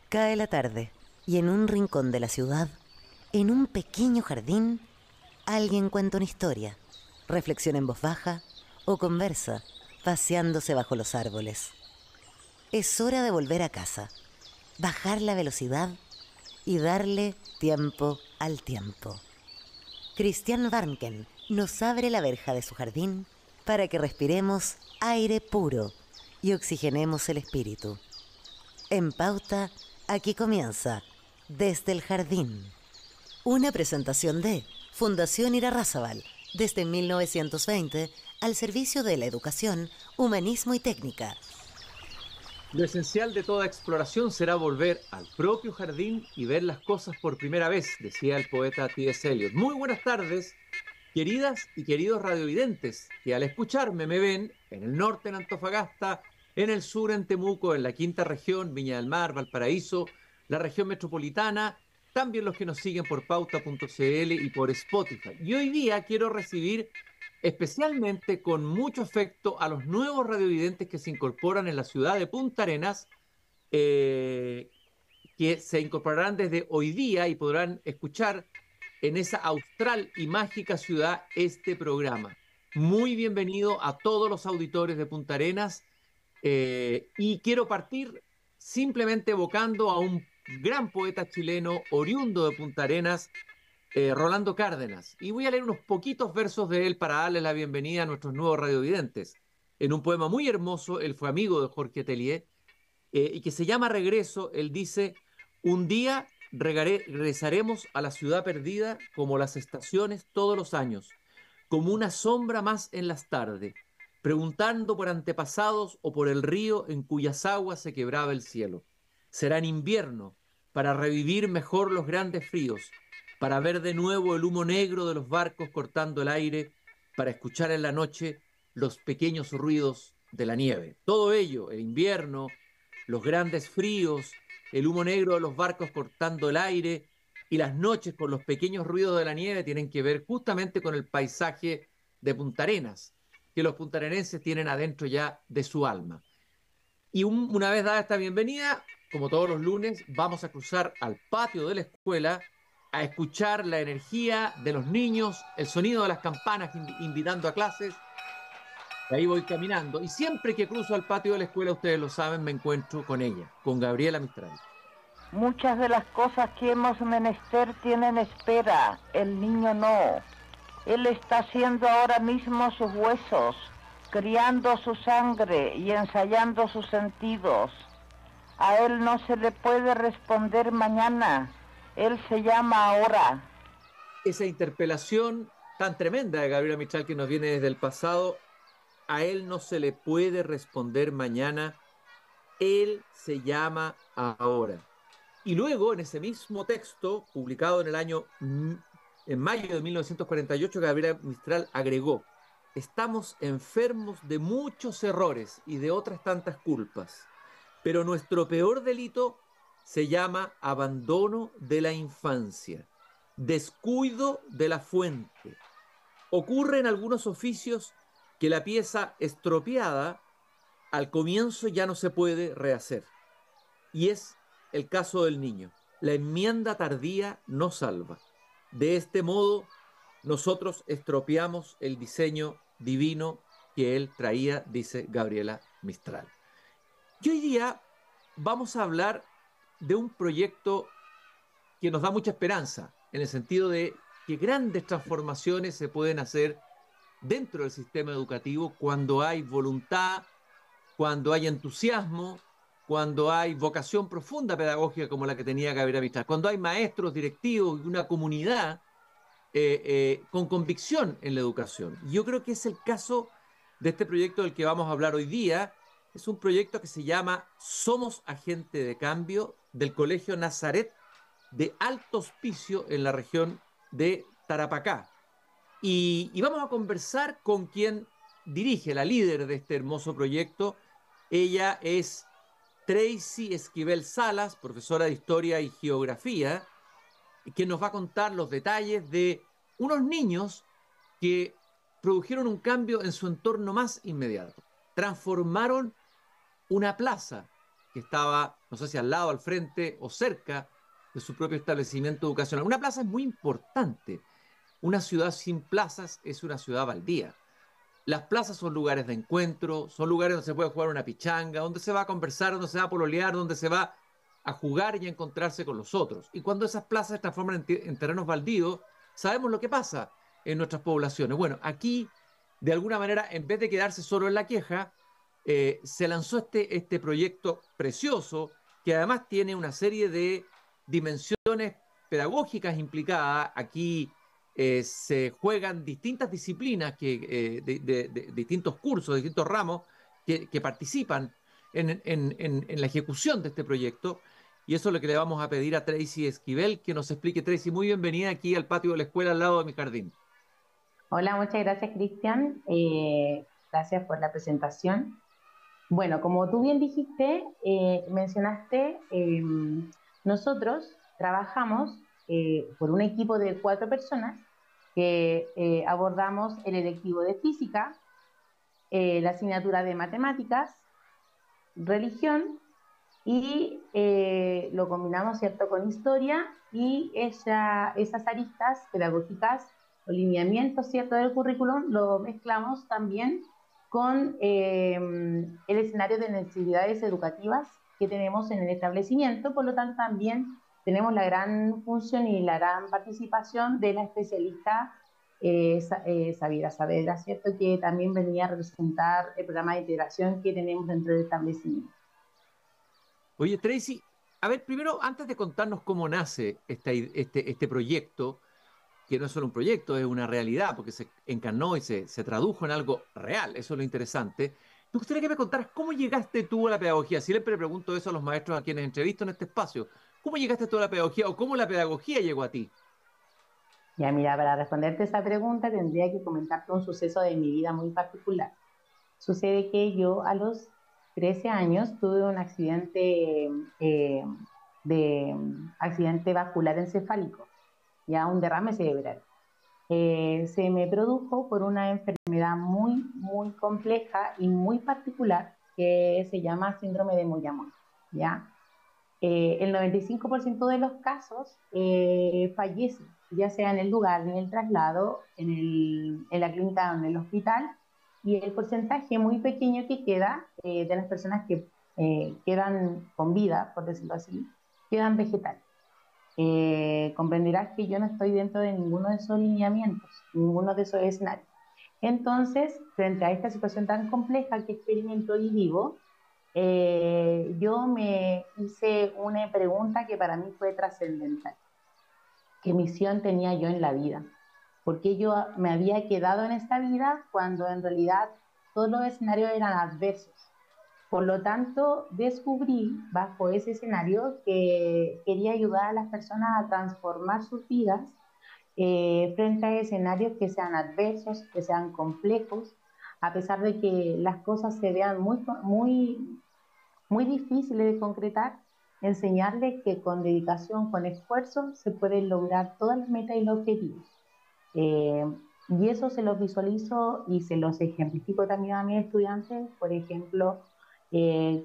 Cae la tarde y en un rincón de la ciudad, en un pequeño jardín, alguien cuenta una historia, reflexiona en voz baja o conversa, paseándose bajo los árboles. Es hora de volver a casa, bajar la velocidad y darle tiempo al tiempo. Christian Warnken nos abre la verja de su jardín para que respiremos aire puro y oxigenemos el espíritu. En Pauta, aquí comienza Desde el Jardín. Una presentación de Fundación Irarrázaval, desde 1920 al servicio de la educación, humanismo y técnica. Lo esencial de toda exploración será volver al propio jardín y ver las cosas por primera vez, decía el poeta T.S. Eliot. Muy buenas tardes, queridas y queridos radiovidentes, que al escucharme me ven en el norte en Antofagasta, en el sur en Temuco, en la quinta región, Viña del Mar, Valparaíso, la región metropolitana, también los que nos siguen por pauta.cl y por Spotify. Y hoy día quiero recibir especialmente con mucho afecto a los nuevos radiovidentes que se incorporan en la ciudad de Punta Arenas, que se incorporarán desde hoy día y podrán escuchar en esa austral y mágica ciudad este programa. Muy bienvenido a todos los auditores de Punta Arenas, y quiero partir simplemente evocando a un gran poeta chileno oriundo de Punta Arenas, Rolando Cárdenas, y voy a leer unos poquitos versos de él para darle la bienvenida a nuestros nuevos radiovidentes. En un poema muy hermoso, él fue amigo de Jorge Tellier, y que se llama Regreso. Él dice: un día regresaremos a la ciudad perdida como las estaciones todos los años, como una sombra más en las tardes, preguntando por antepasados o por el río en cuyas aguas se quebraba el cielo. Será en invierno, para revivir mejor los grandes fríos, para ver de nuevo el humo negro de los barcos cortando el aire, para escuchar en la noche los pequeños ruidos de la nieve. Todo ello, el invierno, los grandes fríos, el humo negro de los barcos cortando el aire y las noches con los pequeños ruidos de la nieve tienen que ver justamente con el paisaje de Punta Arenas, que los puntarenenses tienen adentro ya de su alma. Y una vez dada esta bienvenida, como todos los lunes, vamos a cruzar al patio de la escuela a escuchar la energía de los niños, el sonido de las campanas invitando a clases. Y ahí voy caminando y siempre que cruzo al patio de la escuela, ustedes lo saben, me encuentro con ella, con Gabriela Mistral. Muchas de las cosas que hemos menester tienen espera, el niño no. Él está haciendo ahora mismo sus huesos, criando su sangre y ensayando sus sentidos. A él no se le puede responder mañana, él se llama ahora. Esa interpelación tan tremenda de Gabriela Mistral que nos viene desde el pasado: a él no se le puede responder mañana, él se llama ahora. Y luego, en ese mismo texto, publicado en mayo de 1948, Gabriela Mistral agregó: estamos enfermos de muchos errores y de otras tantas culpas, pero nuestro peor delito se llama abandono de la infancia, descuido de la fuente. Ocurre en algunos oficios que la pieza estropeada al comienzo ya no se puede rehacer. Y es el caso del niño. La enmienda tardía no salva. De este modo, nosotros estropeamos el diseño divino que él traía, dice Gabriela Mistral. Y hoy día vamos a hablar de un proyecto que nos da mucha esperanza, en el sentido de que grandes transformaciones se pueden hacer dentro del sistema educativo cuando hay voluntad, cuando hay entusiasmo, cuando hay vocación profunda pedagógica como la que tenía Gabriela Mistral, cuando hay maestros, directivos y una comunidad con convicción en la educación. Yo creo que es el caso de este proyecto del que vamos a hablar hoy día. Es un proyecto que se llama Somos Agente de Cambio, del Colegio Nazaret de Alto Hospicio en la región de Tarapacá. Y vamos a conversar con quien dirige, la líder de este hermoso proyecto. Ella es Tracy Esquivel Salas, profesora de Historia y Geografía, que nos va a contar los detalles de unos niños que produjeron un cambio en su entorno más inmediato. transformaron una plaza que estaba, no sé si al lado, al frente o cerca de su propio establecimiento educacional. Una plaza es muy importante. Una ciudad sin plazas es una ciudad baldía. Las plazas son lugares de encuentro, son lugares donde se puede jugar una pichanga, donde se va a conversar, donde se va a pololear, donde se va a jugar y a encontrarse con los otros. Y cuando esas plazas se transforman en terrenos baldíos, sabemos lo que pasa en nuestras poblaciones. Bueno, aquí, de alguna manera, en vez de quedarse solo en la queja, se lanzó este proyecto precioso que además tiene una serie de dimensiones pedagógicas implicadas. Aquí se juegan distintas disciplinas de distintos cursos, de distintos ramos que participan en la ejecución de este proyecto. Y eso es lo que le vamos a pedir a Tracy Esquivel, que nos explique. Tracy, muy bienvenida aquí al patio de la escuela al lado de mi jardín. Hola, muchas gracias, Cristian. Gracias por la presentación. Bueno, como tú bien dijiste, mencionaste, nosotros trabajamos por un equipo de 4 personas que abordamos el electivo de física, la asignatura de matemáticas, religión y lo combinamos, ¿cierto?, con historia y esas aristas pedagógicas o lineamientos, ¿cierto?, del currículum lo mezclamos también con el escenario de necesidades educativas que tenemos en el establecimiento. Por lo tanto, también tenemos la gran función y la gran participación de la especialista Sabira Saavedra, ¿cierto?, que también venía a representar el programa de integración que tenemos dentro del establecimiento. Oye, Tracy, a ver, primero, antes de contarnos cómo nace este proyecto, que no es solo un proyecto, es una realidad, porque se encarnó y se tradujo en algo real, eso es lo interesante. Me gustaría que me contaras cómo llegaste tú a la pedagogía. Siempre pregunto eso a los maestros a quienes entrevisto en este espacio. ¿Cómo llegaste tú a la pedagogía o cómo la pedagogía llegó a ti? Ya, mira, para responderte esa pregunta tendría que comentarte un suceso de mi vida muy particular. Sucede que yo a los 13 años tuve un accidente accidente vascular encefálico, ya un derrame cerebral. Se me produjo por una enfermedad muy, muy compleja y muy particular que se llama síndrome de Moyamoya, ¿ya? El 95% de los casos fallecen, ya sea en el lugar, en el traslado, en la clínica o en el hospital, y el porcentaje muy pequeño que queda de las personas que quedan con vida, por decirlo así, quedan vegetales. Comprenderás que yo no estoy dentro de ninguno de esos lineamientos, ninguno de esos escenarios. Entonces, frente a esta situación tan compleja que experimento y vivo, yo me hice una pregunta que para mí fue trascendental. ¿Qué misión tenía yo en la vida? ¿Por qué yo me había quedado en esta vida cuando en realidad todos los escenarios eran adversos? Por lo tanto, descubrí bajo ese escenario que quería ayudar a las personas a transformar sus vidas frente a escenarios que sean adversos, que sean complejos, a pesar de que las cosas se vean muy difíciles de concretar, enseñarles que con dedicación, con esfuerzo, se pueden lograr todas las metas y los objetivos. Y eso se los visualizo y se los ejemplifico también a mis estudiantes, por ejemplo,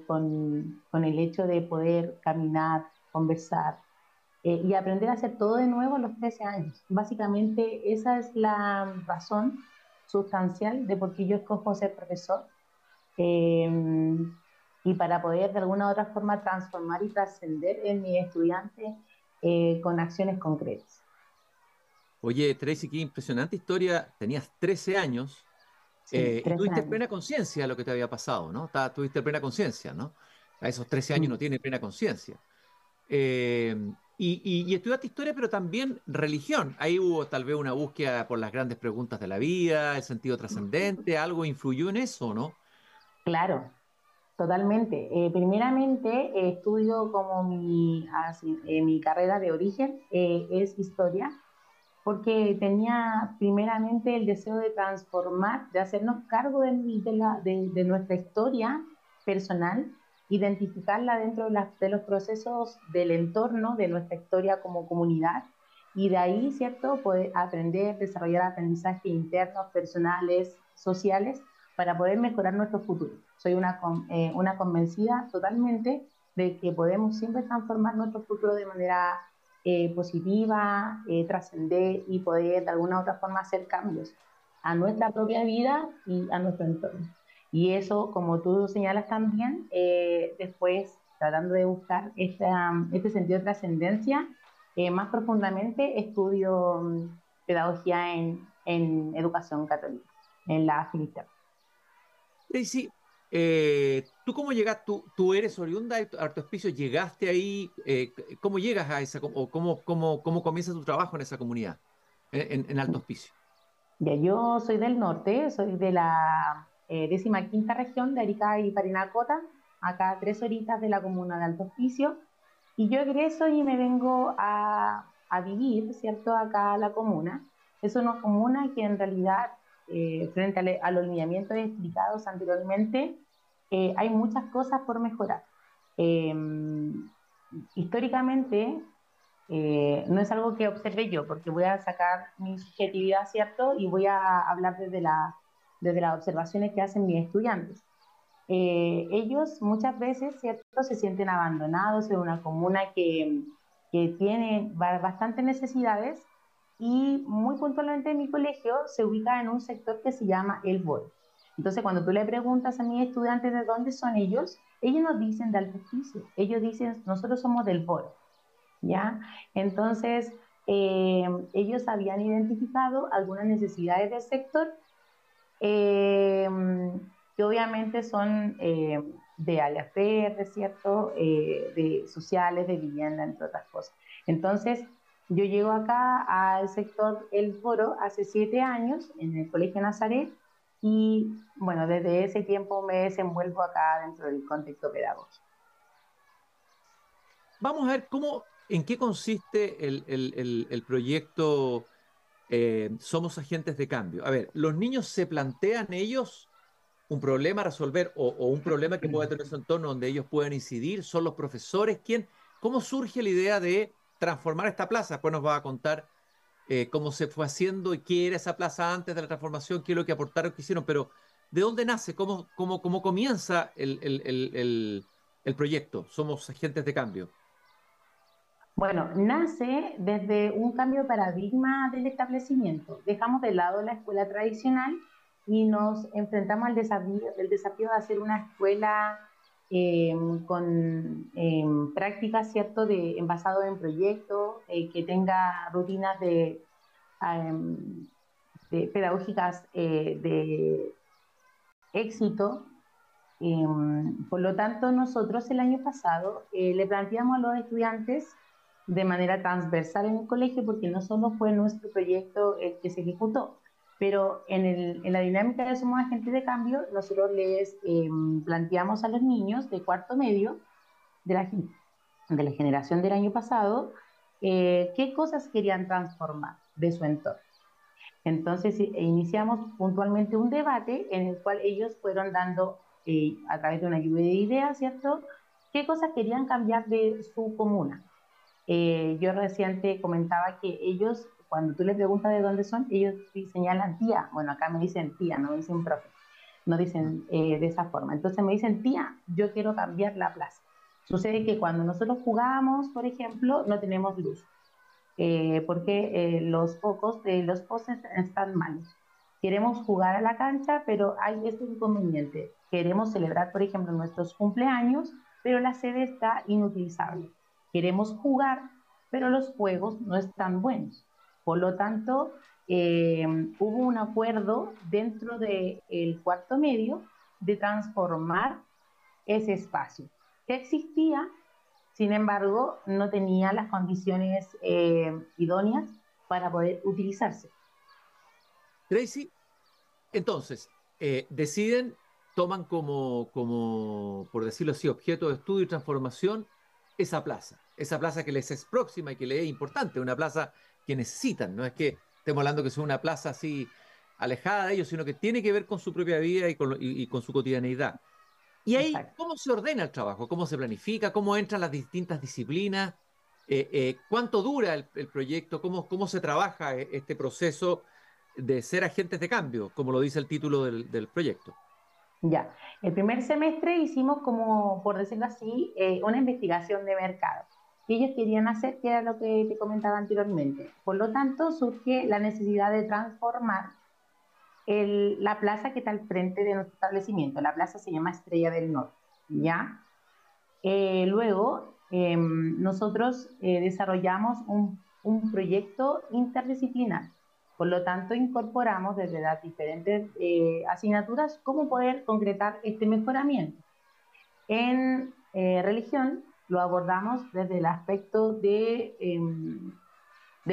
con el hecho de poder caminar, conversar y aprender a hacer todo de nuevo a los 13 años. Básicamente esa es la razón sustancial de por qué yo escojo ser profesor. Y para poder de alguna u otra forma transformar y trascender en mis estudiantes con acciones concretas. Oye, Tracy, qué impresionante historia. Tenías 13 años Sí, y 13 tuviste años. plena conciencia de lo que te había pasado, ¿no? Tuviste plena conciencia, ¿no? A esos 13 años Mm. no tiene plena conciencia. Eh, y estudiaste historia, pero también religión. Ahí hubo tal vez una búsqueda por las grandes preguntas de la vida, el sentido trascendente, ¿algo influyó en eso, no? Claro, totalmente. Primeramente, estudio como mi carrera de origen es historia, porque tenía primeramente el deseo de transformar, de hacernos cargo de nuestra historia personal, identificarla dentro de los procesos del entorno, de nuestra historia como comunidad, y de ahí, ¿cierto?, poder aprender, desarrollar aprendizajes internos, personales, sociales, para poder mejorar nuestro futuro. Soy una convencida totalmente de que podemos siempre transformar nuestro futuro de manera positiva, trascender y poder de alguna u otra forma hacer cambios a nuestra propia vida y a nuestro entorno. Y eso, como tú señalas también, después tratando de buscar este sentido de trascendencia, más profundamente estudio pedagogía en educación católica, en la Finisterre. Daisy, ¿tú cómo llegas? ¿Tú eres oriunda de Alto Hospicio? ¿Llegaste ahí? ¿Cómo llegas a esa, o cómo comienza tu trabajo en esa comunidad, en Alto Hospicio? Ya, yo soy del norte, soy de la 15ª región de Arica y Parinacota, acá a 3 horitas de la comuna de Alto Hospicio, y yo egreso y me vengo a vivir, ¿cierto?, acá a la comuna. Es una comuna que en realidad, frente a los lineamientos explicados anteriormente, hay muchas cosas por mejorar. Eh, Históricamente, no es algo que observe yo, porque voy a sacar mi subjetividad, ¿cierto? Y voy a hablar desde las observaciones que hacen mis estudiantes. Ellos muchas veces, ¿cierto?, se sienten abandonados en una comuna que tiene bastantes necesidades, y muy puntualmente mi colegio se ubica en un sector que se llama El Boro. Entonces, cuando tú le preguntas a mis estudiantes de dónde son ellos nos dicen de Alto Hospicio. Ellos dicen, nosotros somos del Boro, ¿ya? Entonces, ellos habían identificado algunas necesidades del sector, eh, que obviamente son de áreas verdes, ¿cierto? De sociales, de vivienda, entre otras cosas. Entonces, yo llego acá al sector El Foro hace 7 años en el Colegio Nazaret, y bueno, desde ese tiempo me desenvuelvo acá dentro del contexto pedagógico. Vamos a ver en qué consiste el proyecto Somos Agentes de Cambio. A ver, los niños se plantean ellos un problema a resolver, o un problema que pueda tener su entorno donde ellos puedan incidir. ¿Son los profesores? ¿Cómo surge la idea de transformar esta plaza? Después nos va a contar cómo se fue haciendo y qué era esa plaza antes de la transformación, qué es lo que aportaron, qué hicieron, pero ¿de dónde nace? ¿Cómo comienza el proyecto? Somos Agentes de Cambio. Bueno, nace desde un cambio de paradigma del establecimiento. Dejamos de lado la escuela tradicional y nos enfrentamos al desafío de hacer una escuela con prácticas, ¿cierto?, basado en proyectos, que tenga rutinas de pedagógicas de éxito. Por lo tanto, nosotros el año pasado le planteamos a los estudiantes de manera transversal en el colegio, porque no solo fue nuestro proyecto el que se ejecutó, pero en la dinámica de Somos Agentes de Cambio, nosotros les planteamos a los niños de cuarto medio de la generación del año pasado qué cosas querían transformar de su entorno. Entonces iniciamos puntualmente un debate en el cual ellos fueron dando, a través de una lluvia de ideas, ¿cierto?, qué cosas querían cambiar de su comuna. Yo reciente comentaba que ellos, cuando tú les preguntas de dónde son, ellos señalan tía. Bueno, acá me dicen tía, no me dicen profe, no dicen de esa forma. Entonces me dicen tía, yo quiero cambiar la plaza. Sucede que cuando nosotros jugamos, por ejemplo, no tenemos luz, porque los focos de los postes están malos. Queremos jugar a la cancha, pero hay este inconveniente. Queremos celebrar, por ejemplo, nuestros cumpleaños, pero la sede está inutilizable. Queremos jugar, pero los juegos no están buenos. Por lo tanto, hubo un acuerdo dentro del cuarto medio de transformar ese espacio que existía, sin embargo, no tenía las condiciones idóneas para poder utilizarse. Tracy, entonces, toman como, por decirlo así, objeto de estudio y transformación esa plaza que les es próxima y que les es importante, una plaza que necesitan. No es que estemos hablando que sea una plaza así alejada de ellos, sino que tiene que ver con su propia vida y con su cotidianeidad. Y ahí, Exacto. ¿cómo se ordena el trabajo? ¿Cómo se planifica? ¿Cómo entran las distintas disciplinas? ¿Cuánto dura el proyecto? ¿Cómo se trabaja este proceso de ser agentes de cambio, como lo dice el título del proyecto? Ya, el primer semestre hicimos como, por decirlo así, una investigación de mercado. Que ellos querían hacer, que era lo que te comentaba anteriormente. Por lo tanto, surge la necesidad de transformar la plaza que está al frente de nuestro establecimiento. La plaza se llama Estrella del Norte, ¿ya? Luego, nosotros desarrollamos un proyecto interdisciplinar. Por lo tanto, incorporamos desde las diferentes asignaturas cómo poder concretar este mejoramiento. En religión lo abordamos desde el aspecto de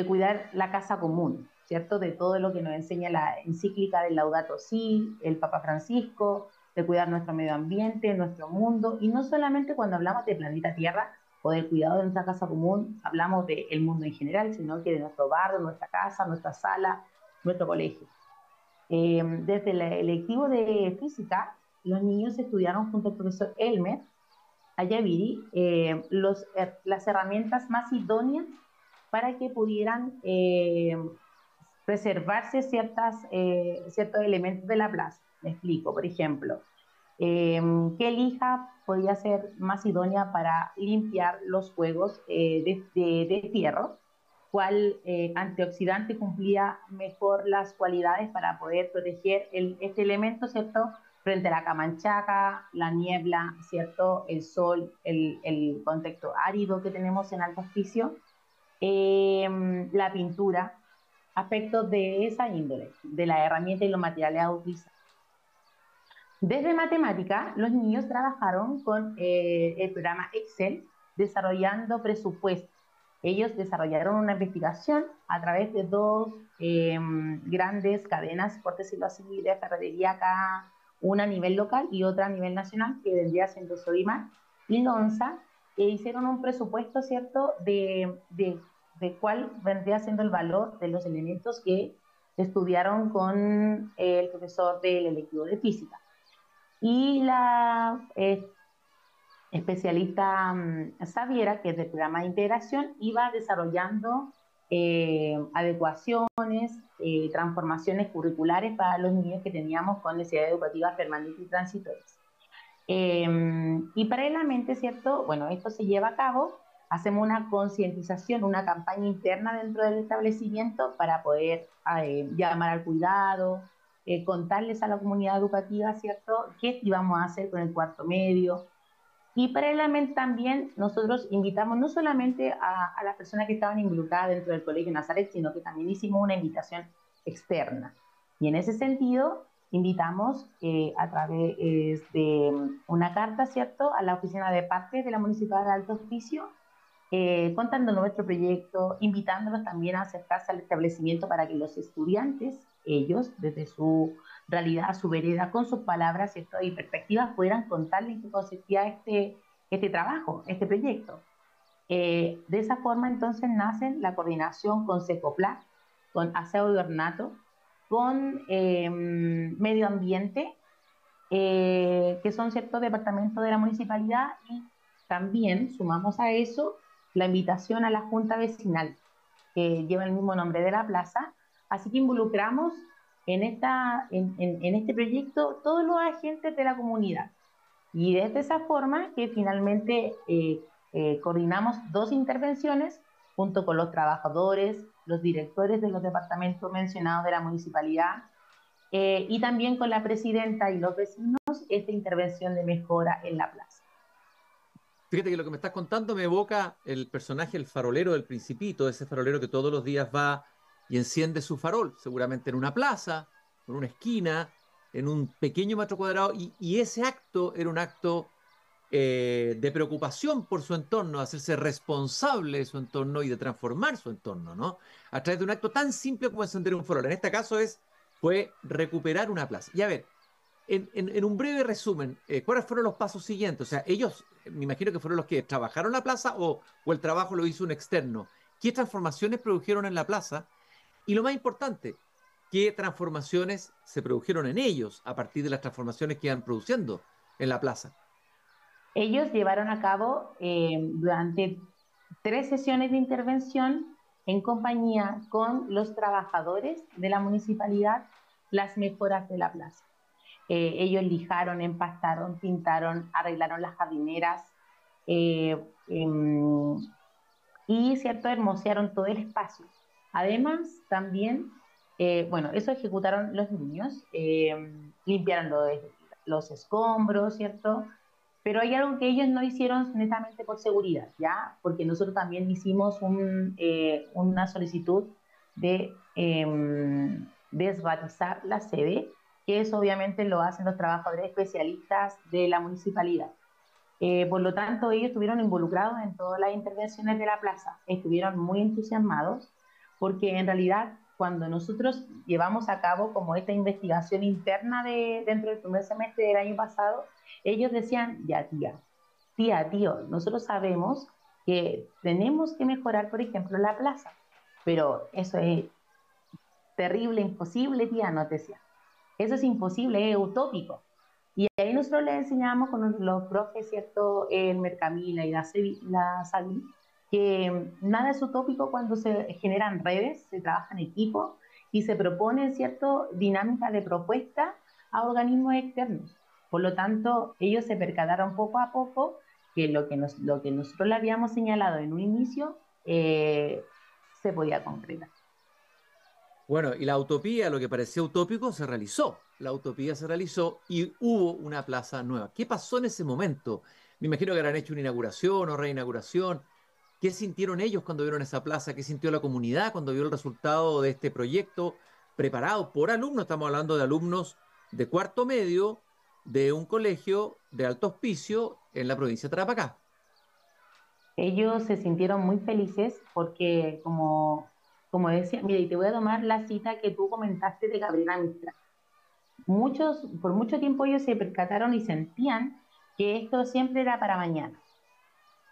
cuidar la casa común, ¿cierto? De todo lo que nos enseña la encíclica del Laudato Si, el Papa Francisco, de cuidar nuestro medio ambiente, nuestro mundo, y no solamente cuando hablamos de planeta Tierra o del cuidado de nuestra casa común, hablamos del mundo en general, sino que de nuestro barrio, nuestra casa, nuestra sala, nuestro colegio. Desde el electivo de física, los niños estudiaron junto al profesor Elmer Ayaviri las herramientas más idóneas para que pudieran preservarse ciertos elementos de la plaza. Me explico, por ejemplo, qué lija podía ser más idónea para limpiar los juegos de fierro, cuál antioxidante cumplía mejor las cualidades para poder proteger este elemento, ¿cierto?, frente a la camanchaca, la niebla, ¿cierto?, el sol, el contexto árido que tenemos en Alto Hospicio, la pintura, aspectos de esa índole, de la herramienta y los materiales a utilizar. Desde matemática, los niños trabajaron con el programa Excel desarrollando presupuestos. Ellos desarrollaron una investigación a través de dos grandes cadenas, por decirlo así, de ferretería acá, una a nivel local y otra a nivel nacional, que vendría siendo Sodimac y Lonza, e hicieron un presupuesto, ¿cierto?, de cuál vendría siendo el valor de los elementos que estudiaron con el profesor del electivo de física. Y la especialista Xaviera, que es del programa de integración, iba desarrollando adecuaciones, transformaciones curriculares para los niños que teníamos con necesidades educativas permanentes y transitorias. Y paralelamente, ¿cierto? Bueno, esto se lleva a cabo, hacemos una concientización, una campaña interna dentro del establecimiento para poder llamar al cuidado, contarles a la comunidad educativa, ¿cierto?, qué íbamos a hacer con el cuarto medio. Y paralelamente también nosotros invitamos no solamente a las personas que estaban involucradas dentro del Colegio Nazaret, sino que también hicimos una invitación externa. Y en ese sentido, invitamos a través de una carta, ¿cierto?, a la oficina de partes de la Municipalidad de Alto Hospicio, contando nuestro proyecto, invitándolos también a acercarse al establecimiento para que los estudiantes, ellos, desde su realidad, su vereda, con sus palabras, ¿cierto?, y perspectivas, pudieran contarles en qué consistía este trabajo, este proyecto. De esa forma, entonces, nace la coordinación con Secopla, con Aseo y Ornato, con Medio Ambiente, que son ciertos departamentos de la municipalidad, y también sumamos a eso la invitación a la Junta Vecinal, que lleva el mismo nombre de la plaza, así que involucramos en este proyecto todos los agentes de la comunidad. Y desde esa forma que finalmente coordinamos dos intervenciones junto con los trabajadores, los directores de los departamentos mencionados de la municipalidad, y también con la presidenta y los vecinos, esta intervención de mejora en la plaza. Fíjate que lo que me estás contando me evoca el personaje, el farolero del Principito, ese farolero que todos los días va y enciende su farol, seguramente en una plaza, en una esquina, en un pequeño metro cuadrado, y ese acto era un acto de preocupación por su entorno, de hacerse responsable de su entorno y de transformar su entorno, ¿no? A través de un acto tan simple como encender un farol. En este caso fue recuperar una plaza. Y a ver, en un breve resumen, ¿cuáles fueron los pasos siguientes? O sea, ellos, me imagino que fueron los que trabajaron la plaza o el trabajo lo hizo un externo. ¿Qué transformaciones produjeron en la plaza? Y lo más importante, ¿qué transformaciones se produjeron en ellos a partir de las transformaciones que iban produciendo en la plaza? Ellos llevaron a cabo durante 3 sesiones de intervención en compañía con los trabajadores de la municipalidad las mejoras de la plaza. Ellos lijaron, empastaron, pintaron, arreglaron las jardineras, eh, em, y, ¿cierto?, hermosearon todo el espacio. Además, también, bueno, eso ejecutaron los niños, limpiaron los escombros, ¿cierto? Pero hay algo que ellos no hicieron netamente por seguridad, ¿ya? Porque nosotros también hicimos una solicitud de desratizar la sede, que eso obviamente lo hacen los trabajadores especialistas de la municipalidad. Por lo tanto, ellos estuvieron involucrados en todas las intervenciones de la plaza, estuvieron muy entusiasmados, porque en realidad cuando nosotros llevamos a cabo como esta investigación interna dentro del primer semestre del año pasado, ellos decían, ya tía, tío, nosotros sabemos que tenemos que mejorar, por ejemplo, la plaza, pero eso es terrible, imposible, tía, nos decía. Eso es imposible, es utópico. Y ahí nosotros les enseñamos con los profes, ¿cierto? El Mercamila y la Sali, que nada es utópico cuando se generan redes, se trabaja en equipo y se proponen, ¿cierto?, dinámicas de propuesta a organismos externos. Por lo tanto, ellos se percataron poco a poco que lo que nosotros le habíamos señalado en un inicio se podía concretar. Bueno, y la utopía, lo que parecía utópico, se realizó. La utopía se realizó y hubo una plaza nueva. ¿Qué pasó en ese momento? Me imagino que habrán hecho una inauguración o reinauguración. ¿Qué sintieron ellos cuando vieron esa plaza? ¿Qué sintió la comunidad cuando vio el resultado de este proyecto preparado por alumnos? Estamos hablando de alumnos de cuarto medio de un colegio de alto auspicio en la provincia de Tarapacá. Ellos se sintieron muy felices porque, como decía, mira, y te voy a tomar la cita que tú comentaste de Gabriela Mistral. Por mucho tiempo ellos se percataron y sentían que esto siempre era para mañana,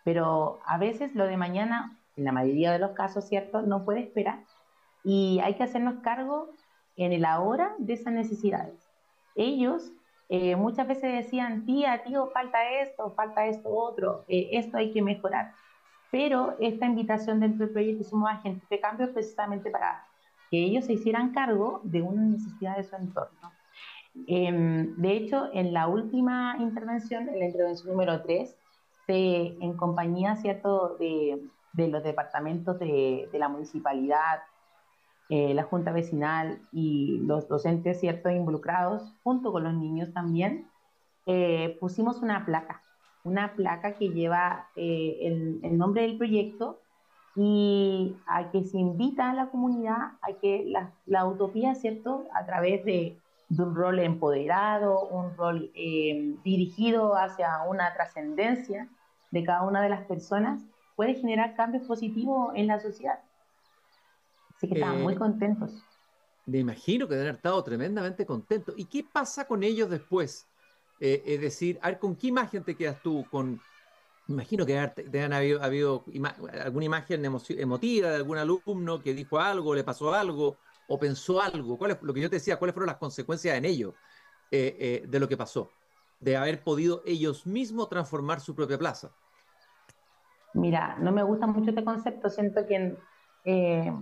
pero a veces lo de mañana, en la mayoría de los casos, ¿cierto?, no puede esperar y hay que hacernos cargo en el ahora de esas necesidades. Ellos muchas veces decían, tía, tío, falta esto, otro, esto hay que mejorar. Pero esta invitación dentro del proyecto Somos Agentes de Cambio es precisamente para que ellos se hicieran cargo de una necesidad de su entorno. De hecho, en la última intervención, en la intervención número 3, en compañía, ¿cierto?, de los departamentos de la municipalidad, la junta vecinal y los docentes, ¿cierto?, involucrados, junto con los niños también, pusimos una placa que lleva el nombre del proyecto y a que se invita a la comunidad a que la utopía, ¿cierto?, a través de un rol empoderado, un rol dirigido hacia una trascendencia de cada una de las personas, puede generar cambios positivos en la sociedad. Así que estaban muy Eh, contentos. Me imagino que deben haber estado tremendamente contentos. ¿Y qué pasa con ellos después? Es decir, a ver, ¿con qué imagen te quedas tú? Me imagino que deben habido alguna imagen emotiva de algún alumno que dijo algo, le pasó algo o pensó algo. ¿Cuál es lo que yo te decía? ¿Cuáles fueron las consecuencias en ello de lo que pasó? De haber podido ellos mismos transformar su propia plaza. Mira, no me gusta mucho este concepto, siento que eh,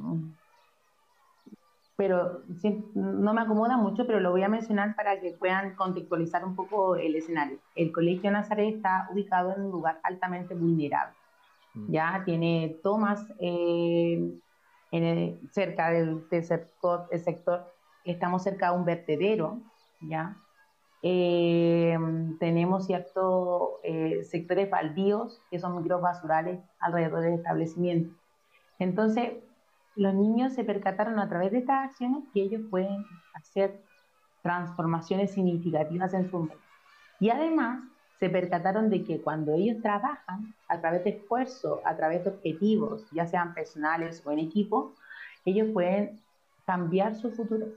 pero sí, no me acomoda mucho, pero lo voy a mencionar para que puedan contextualizar un poco el escenario. El Colegio Nazaret está ubicado en un lugar altamente vulnerable. Mm. Ya tiene tomas cerca del sector, estamos cerca de un vertedero, ¿ya? Eh, Tenemos ciertos sectores baldíos que son microbasurales alrededor del establecimiento. Entonces, los niños se percataron a través de estas acciones que ellos pueden hacer transformaciones significativas en su mente. Y además se percataron de que cuando ellos trabajan a través de esfuerzo, a través de objetivos, ya sean personales o en equipo, ellos pueden cambiar su futuro.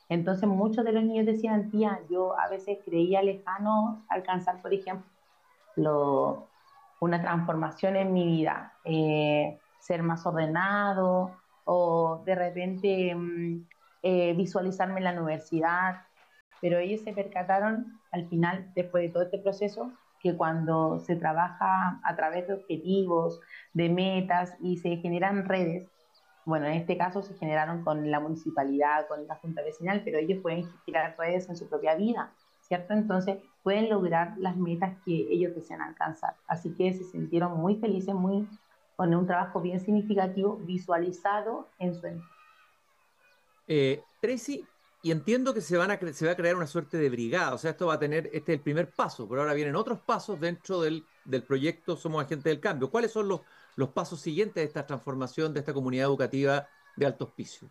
Entonces muchos de los niños decían, tía, yo a veces creía lejano alcanzar, por ejemplo, una transformación en mi vida, ser más ordenado o de repente visualizarme en la universidad, pero ellos se percataron al final, después de todo este proceso, que cuando se trabaja a través de objetivos, de metas y se generan redes, bueno, en este caso se generaron con la municipalidad, con la junta vecinal, pero ellos pueden generar redes en su propia vida, ¿cierto? Entonces pueden lograr las metas que ellos desean alcanzar. Así que se sintieron muy felices, con un trabajo bien significativo visualizado en su entorno. Tracy, y entiendo que se va a crear una suerte de brigada, o sea, esto va a tener, este es el primer paso, pero ahora vienen otros pasos dentro del proyecto Somos Agentes del Cambio. ¿Cuáles son los pasos siguientes de esta transformación de esta comunidad educativa de Alto Hospicio?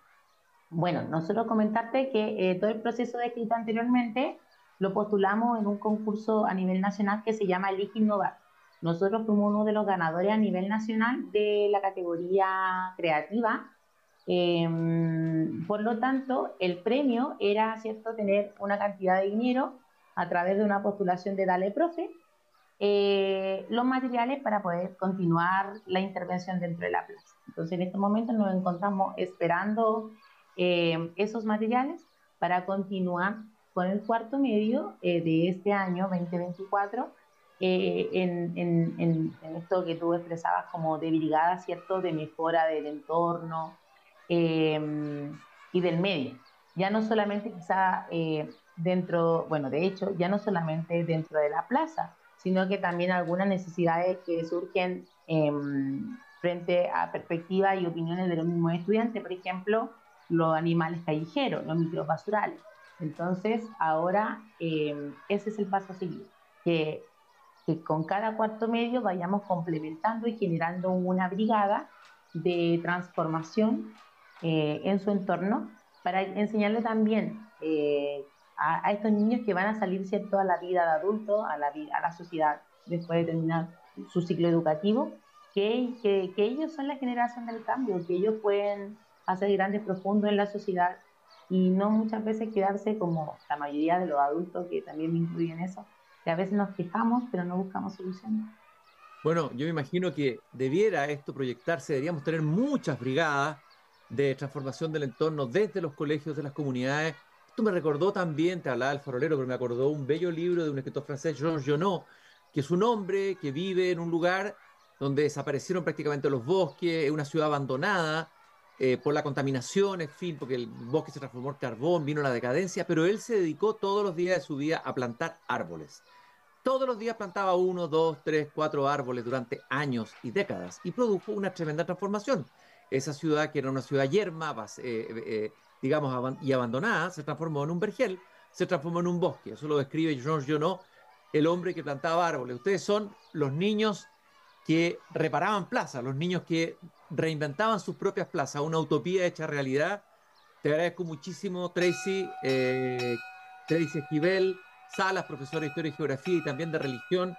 Bueno, nosotros comentarte que todo el proceso descrito anteriormente lo postulamos en un concurso a nivel nacional que se llama Elige Innovar. Nosotros fuimos uno de los ganadores a nivel nacional de la categoría creativa. Por lo tanto, el premio era, ¿cierto?, tener una cantidad de dinero a través de una postulación de Dale Profe, los materiales para poder continuar la intervención dentro de la plaza. Entonces, en estos momentos nos encontramos esperando esos materiales para continuar con el cuarto medio de este año 2024 en esto que tú expresabas como de brigada, ¿cierto?, de mejora del entorno y del medio. Ya no solamente quizá dentro, bueno, de hecho, ya no solamente dentro de la plaza, sino que también algunas necesidades que surgen frente a perspectivas y opiniones de los mismos estudiantes, por ejemplo, los animales callejeros, los microbasurales. Entonces, ahora ese es el paso a seguir, que con cada cuarto medio vayamos complementando y generando una brigada de transformación en su entorno para enseñarle también a estos niños que van a salir, ¿cierto?, a la vida de adulto, a la sociedad después de terminar su ciclo educativo, que ellos son la generación del cambio, que ellos pueden hacer grandes profundos en la sociedad y no muchas veces quedarse como la mayoría de los adultos, que también me incluyen eso, que a veces nos quejamos pero no buscamos soluciones. Bueno, yo me imagino que debiera esto proyectarse, deberíamos tener muchas brigadas de transformación del entorno desde los colegios de las comunidades. Esto me recordó también, te hablaba del farolero, pero me acordó un bello libro de un escritor francés, Georges Jonot, que es un hombre que vive en un lugar donde desaparecieron prácticamente los bosques, es una ciudad abandonada por la contaminación, en fin, porque el bosque se transformó en carbón, vino la decadencia, pero él se dedicó todos los días de su vida a plantar árboles. Todos los días plantaba 1, 2, 3, 4 árboles durante años y décadas y produjo una tremenda transformación. Esa ciudad, que era una ciudad yerma, digamos, y abandonada, se transformó en un vergel, se transformó en un bosque. Eso lo describe Georges Jonot, el hombre que plantaba árboles. Ustedes son los niños que reparaban plazas, los niños que reinventaban sus propias plazas, una utopía hecha realidad. Te agradezco muchísimo, Tracy, Tracy Esquivel Salas, profesora de Historia y Geografía y también de Religión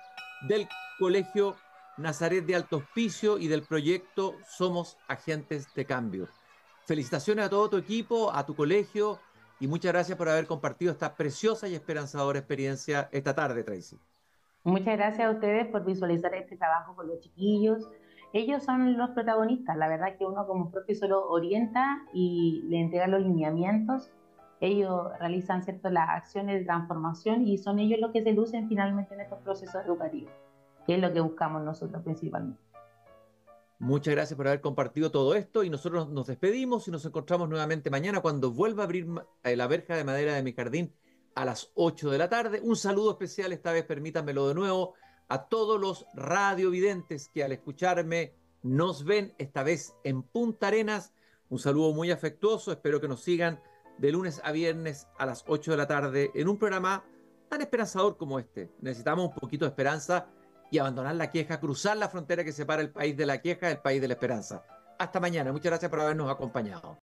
del Colegio Nazaret de Alto Hospicio y del proyecto Somos Agentes de Cambio. Felicitaciones a todo tu equipo, a tu colegio y muchas gracias por haber compartido esta preciosa y esperanzadora experiencia esta tarde, Tracy. Muchas gracias a ustedes por visualizar este trabajo con los chiquillos. Ellos son los protagonistas. La verdad que uno como profesor orienta y le entrega los lineamientos. Ellos realizan, ¿cierto?, las acciones de transformación y son ellos los que se lucen finalmente en estos procesos educativos, que es lo que buscamos nosotros principalmente. Muchas gracias por haber compartido todo esto y nosotros nos despedimos y nos encontramos nuevamente mañana cuando vuelva a abrir la verja de madera de mi jardín a las 8 de la tarde. Un saludo especial, esta vez permítanmelo de nuevo, a todos los radiovidentes que al escucharme nos ven, esta vez en Punta Arenas. Un saludo muy afectuoso, espero que nos sigan de lunes a viernes a las 8 de la tarde en un programa tan esperanzador como este. Necesitamos un poquito de esperanza y abandonar la queja, cruzar la frontera que separa el país de la queja del país de la esperanza. Hasta mañana. Muchas gracias por habernos acompañado.